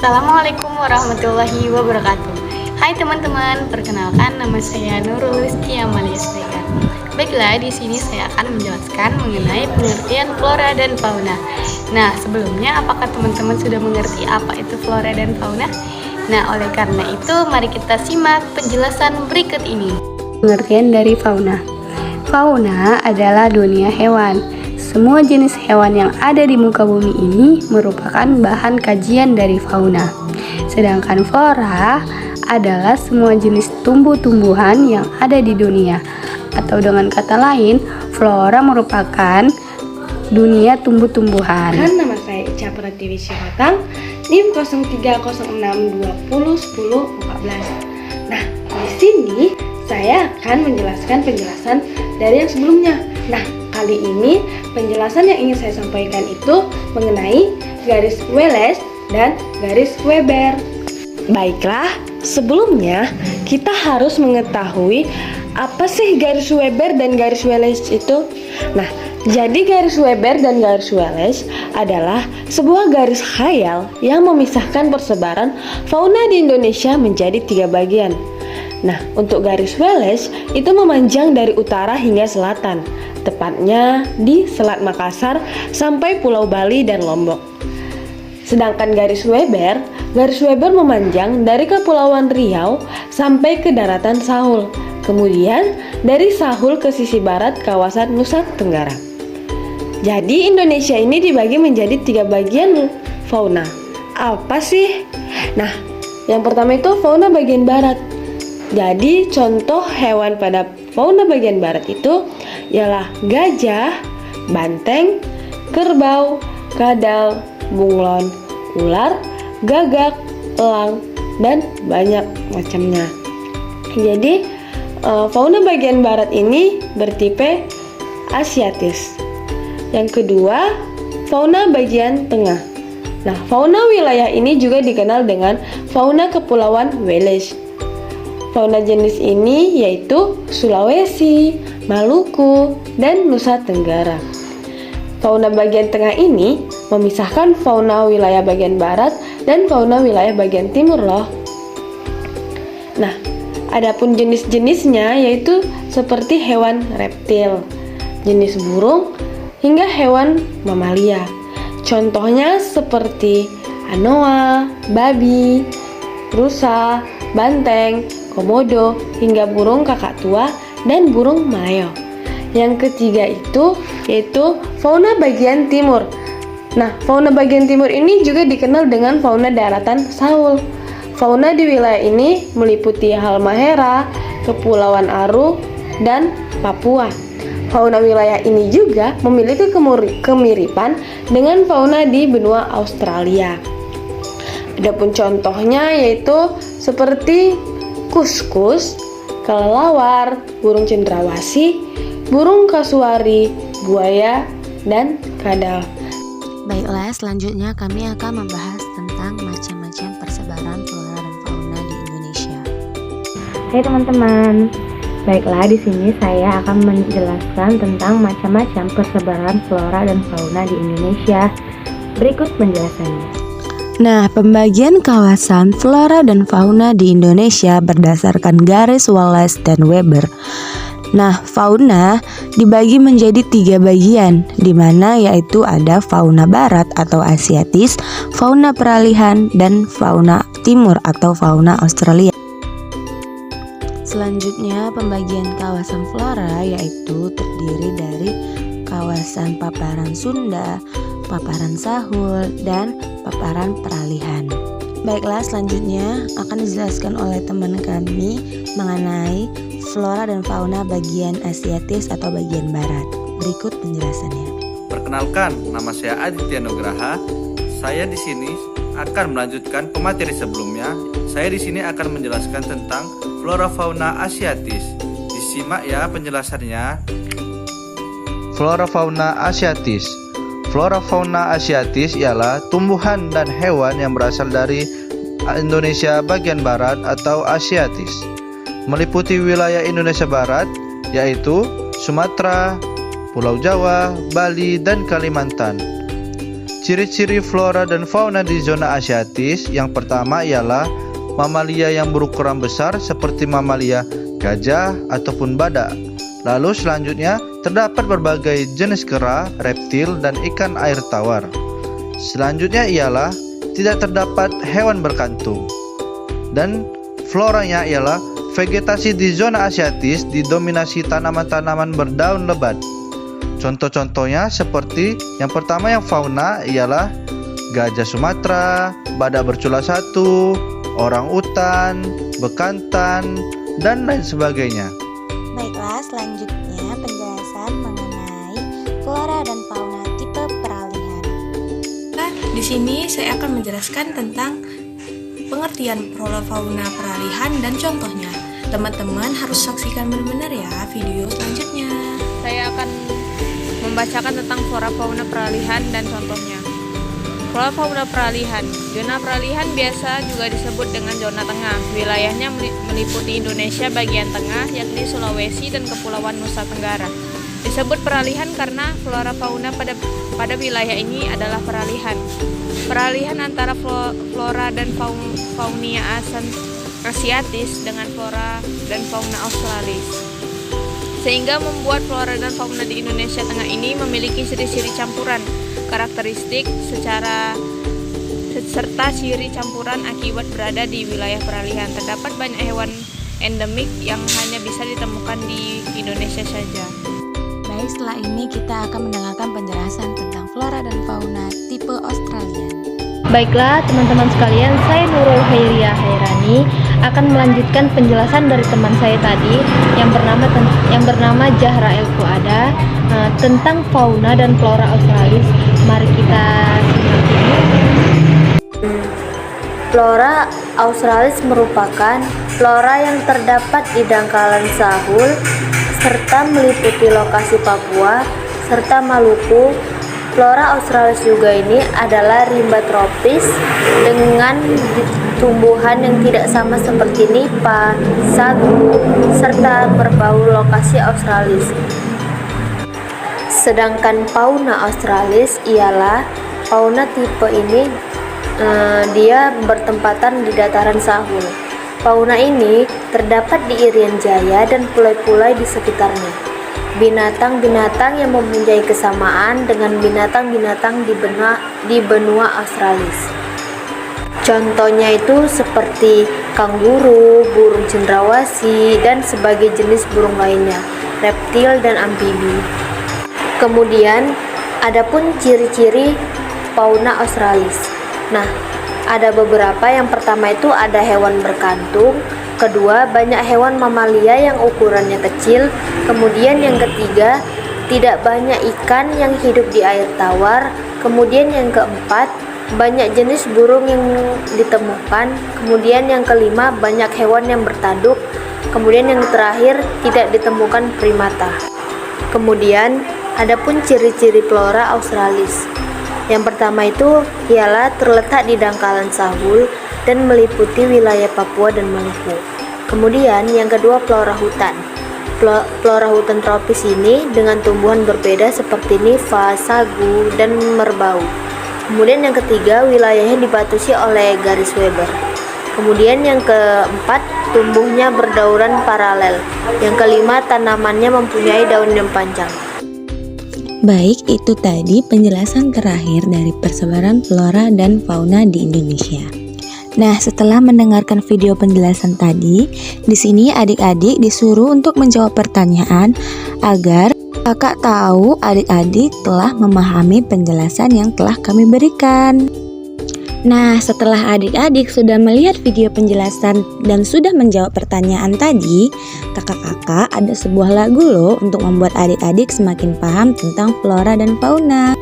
Assalamualaikum warahmatullahi wabarakatuh. Hai teman-teman, perkenalkan nama saya Nurul Rizky Amalia Sregar. Baiklah, di sini saya akan menjelaskan mengenai pengertian flora dan fauna. Nah, sebelumnya apakah teman-teman sudah mengerti apa itu flora dan fauna? Nah, oleh karena itu mari kita simak penjelasan berikut ini. Pengertian dari fauna. Fauna adalah dunia hewan. Semua jenis hewan yang ada di muka bumi ini merupakan bahan kajian dari fauna. Sedangkan flora adalah semua jenis tumbuh-tumbuhan yang ada di dunia. Atau dengan kata lain, flora merupakan dunia tumbuh-tumbuhan. Nama saya Ica Pratiwi Sihatang, NIM 0306201014. Nah, di sini saya akan menjelaskan penjelasan dari yang sebelumnya. Nah, kali ini penjelasan yang ingin saya sampaikan itu mengenai garis Wallace dan garis Weber. Baiklah, sebelumnya kita harus mengetahui apa sih garis Weber dan garis Wallace itu. Nah, jadi garis Weber dan garis Wallace adalah sebuah garis khayal yang memisahkan persebaran fauna di Indonesia menjadi 3 bagian. Nah, untuk garis Wallace itu memanjang dari utara hingga selatan, tepatnya di Selat Makassar sampai Pulau Bali dan Lombok. Sedangkan garis Weber memanjang dari Kepulauan Riau sampai ke daratan Sahul, kemudian dari Sahul ke sisi barat kawasan Nusa Tenggara. Jadi Indonesia ini dibagi menjadi 3 bagian fauna. Apa sih? Nah, yang pertama itu fauna bagian barat. Jadi contoh hewan pada fauna bagian barat itu ialah gajah, banteng, kerbau, kadal, bunglon, ular, gagak, elang, dan banyak macamnya. Jadi fauna bagian barat ini bertipe asiatis. Yang kedua, fauna bagian tengah. Nah, fauna wilayah ini juga dikenal dengan fauna Kepulauan Wallace. Fauna jenis ini yaitu Sulawesi, Maluku, dan Nusa Tenggara. Fauna bagian tengah ini memisahkan fauna wilayah bagian barat dan fauna wilayah bagian timur loh. Nah, adapun jenis-jenisnya yaitu seperti hewan reptil, jenis burung, hingga hewan mamalia. Contohnya seperti anoa, babi, rusa, banteng, komodo, hingga burung kakak tua dan burung maleo. Yang ketiga itu yaitu fauna bagian timur. Nah, fauna bagian timur ini juga dikenal dengan fauna daratan Sahul. Fauna di wilayah ini meliputi Halmahera, Kepulauan Aru, dan Papua. Fauna wilayah ini juga memiliki kemiripan dengan fauna di benua Australia. Adapun contohnya yaitu seperti kuskus, kelelawar, burung cendrawasih, burung kasuari, buaya, dan kadal. Baiklah, selanjutnya kami akan membahas tentang macam-macam persebaran flora dan fauna di Indonesia. Hai teman-teman, baiklah di sini saya akan menjelaskan tentang macam-macam persebaran flora dan fauna di Indonesia. Berikut penjelasannya. Nah, pembagian kawasan flora dan fauna di Indonesia berdasarkan garis Wallace dan Weber. Nah, fauna dibagi menjadi 3 bagian, di mana yaitu ada fauna barat atau asiatis, fauna peralihan, dan fauna timur atau fauna Australia. Selanjutnya, pembagian kawasan flora yaitu terdiri dari kawasan paparan Sunda, paparan Sahul, dan paparan peralihan. Baiklah, selanjutnya akan dijelaskan oleh teman kami mengenai flora dan fauna bagian asiatis atau bagian barat. Berikut penjelasannya. Perkenalkan, nama saya Aditya Nugraha. Saya di sini akan melanjutkan pemateri sebelumnya. Saya di sini akan menjelaskan tentang flora fauna asiatis. Disimak ya penjelasannya. Flora fauna asiatis. Flora fauna asiatis ialah tumbuhan dan hewan yang berasal dari Indonesia bagian barat atau asiatis. Meliputi wilayah Indonesia Barat yaitu Sumatera, Pulau Jawa, Bali, dan Kalimantan. Ciri-ciri flora dan fauna di zona asiatis yang pertama ialah mamalia yang berukuran besar seperti mamalia gajah ataupun badak. Lalu selanjutnya terdapat berbagai jenis kera, reptil, dan ikan air tawar. Selanjutnya ialah tidak terdapat hewan berkantung. Dan floranya ialah vegetasi di zona asiatis didominasi tanaman-tanaman berdaun lebat. Contoh-contohnya seperti yang pertama yang fauna ialah gajah Sumatera, badak bercula satu, orang utan, bekantan, dan lain sebagainya. Baiklah, selanjutnya penjelasan mengenai flora dan fauna tipe peralihan. Di sini saya akan menjelaskan tentang pengertian flora fauna peralihan dan contohnya. Teman-teman harus saksikan benar-benar ya video selanjutnya. Saya akan membacakan tentang flora fauna peralihan dan contohnya. Flora fauna peralihan. Zona peralihan biasa juga disebut dengan zona tengah. Wilayahnya meliputi Indonesia bagian tengah, yakni Sulawesi dan Kepulauan Nusa Tenggara. Disebut peralihan karena flora fauna pada wilayah ini adalah peralihan. Peralihan antara flora dan faunia asiatis dengan flora dan fauna australis. Sehingga membuat flora dan fauna di Indonesia Tengah ini memiliki ciri-ciri campuran, karakteristik serta ciri campuran akibat berada di wilayah peralihan. Terdapat banyak hewan endemik yang hanya bisa ditemukan di Indonesia saja. Baik, setelah ini kita akan mendengarkan penjelasan tentang flora dan fauna tipe Australian. Baiklah teman-teman sekalian, saya Nurul Khairia Hairani akan melanjutkan penjelasan dari teman saya tadi yang bernama Zahra El Fuada tentang fauna dan flora australis. Mari kita simak ini. Flora australis merupakan flora yang terdapat di dangkalan Sahul serta meliputi lokasi Papua serta Maluku. Flora australis juga ini adalah rimba tropis dengan tumbuhan yang tidak sama seperti nipah, sagu, serta berbau lokasi australis. Sedangkan fauna australis ialah fauna tipe ini dia bertempatan di dataran Sahul. Fauna ini terdapat di Irian Jaya dan pulai-pulai di sekitarnya. Binatang-binatang yang mempunyai kesamaan dengan binatang-binatang di benua Australis. Contohnya itu seperti kanguru, burung cendrawasih, dan sebagai jenis burung lainnya, reptil dan amfibi. Kemudian, adapun ciri-ciri fauna Australis. Nah, ada beberapa. Yang pertama itu ada hewan berkantung. Kedua, banyak hewan mamalia yang ukurannya kecil. Kemudian yang ketiga, tidak banyak ikan yang hidup di air tawar. Kemudian yang keempat, banyak jenis burung yang ditemukan. Kemudian yang kelima, banyak hewan yang bertanduk. Kemudian yang terakhir, tidak ditemukan primata. Kemudian, adapun ciri-ciri flora australis. Yang pertama itu ialah terletak di dangkalan Sahul dan meliputi wilayah Papua dan Maluku. Kemudian yang kedua, flora hutan. Flora hutan tropis ini dengan tumbuhan berbeda seperti nipah, sagu, dan merbau. Kemudian yang ketiga, wilayahnya dibatasi oleh garis Weber. Kemudian yang keempat, tumbuhnya berdauran paralel. Yang kelima, tanamannya mempunyai daun yang panjang. Baik, itu tadi penjelasan terakhir dari persebaran flora dan fauna di Indonesia. Nah, setelah mendengarkan video penjelasan tadi, di sini adik-adik disuruh untuk menjawab pertanyaan agar kakak tahu adik-adik telah memahami penjelasan yang telah kami berikan. Nah, setelah adik-adik sudah melihat video penjelasan dan sudah menjawab pertanyaan tadi, kakak-kakak ada sebuah lagu loh untuk membuat adik-adik semakin paham tentang flora dan fauna.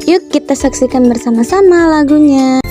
Yuk kita saksikan bersama-sama lagunya.